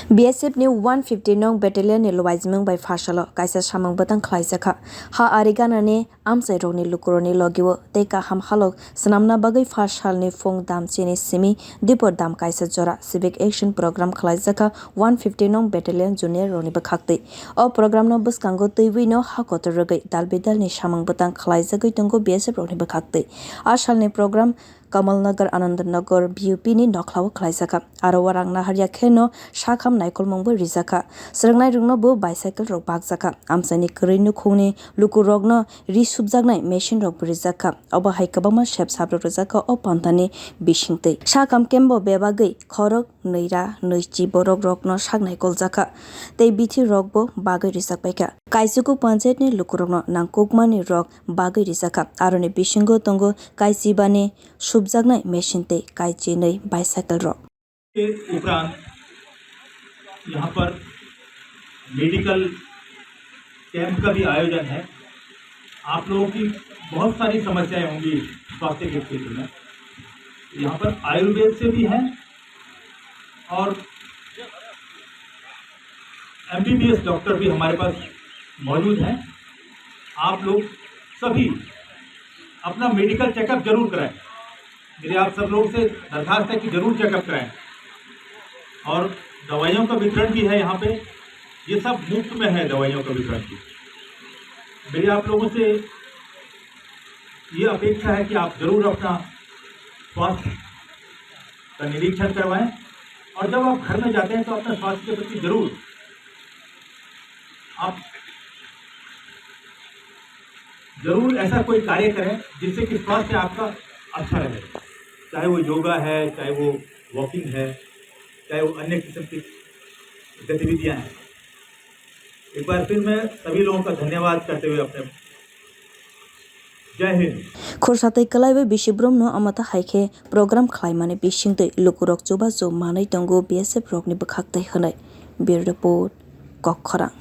BSF ni 150 nong battalion ni lowaizmung bai phasalo kaisa samang batang khlaisakha ha arigana ni amsai rok ni lukuro ni logiwo teka hamhalok snamna bagai phasal ni phong dam chini simi dipor dam kaisa jora civic action program khlaisakha 150 nong battalion junior roni bakhakte o program no buskango tuiwi no hakotor rogai dalbidal ni samang batang khlaijagai tongo BSF roni bakhakte asal ni program Kamalnagar Anandnagar BUP ni nokhlaw khlaisakha aro warang naharya kheno shakham naikol mongbo rijaka srangnai rungno bo bicycle rok bakjaka amsani krinu khungni lukurokno ri subjaknai machine rok rijaka obo haikabama shep sabro rijaka o pantani bisingtei shakham kembo bebagai khorok neira noichi borok rokno saknai koljaka tei bithi rokbo bagai rijakpaika kaisuku panchayat ni lukurokno nangkukmani rok bagai rijaka aroni bisingo tongo kaisibani subjaknai machine tei kaichi nei bicycle rok के उपरांत यहाँ पर medical camp का भी आयोजन है। आप लोगों की बहुत सारी समस्याएं होंगी स्वास्थ्य के क्षेत्र में। यहाँ पर आयुर्वेद से भी हैं और MBBS डॉक्टर भी हमारे पास मौजूद हैं। आप लोग सभी अपना मेडिकल चेकअप जरूर कराएं। मेरे आप सब लोगों से दरखास्त है कि जरूर चेकअप कराएं और दवाइयों का वितरण भी है। यहाँ पे ये सब मुफ्त में है दवाइयों का वितरण भी। मेरी आप लोगों से ये अपेक्षा है कि आप जरूर अपना स्वास्थ्य का निरीक्षण करवाएं और जब आप घर में जाते हैं तो अपने स्वास्थ्य के प्रति जरूर आप ऐसा कोई कार्य करें जिससे कि स्वास्थ्य आपका अच्छा रहे, चाहे वो योगा है, चाहे वो वॉकिंग है, चाहे वो अन्य किस्म की गतिविधियां हैं। एक बार फिर मैं सभी लोगों का धन्यवाद करते हुए अपने जय Hind खोरसातै कलाइबे बिसिब्रम no amata haike program khlaimani bisingtei lukurok chuba chu manai tongo BSF rok ni bakhaktai hwnai bir report kokhara।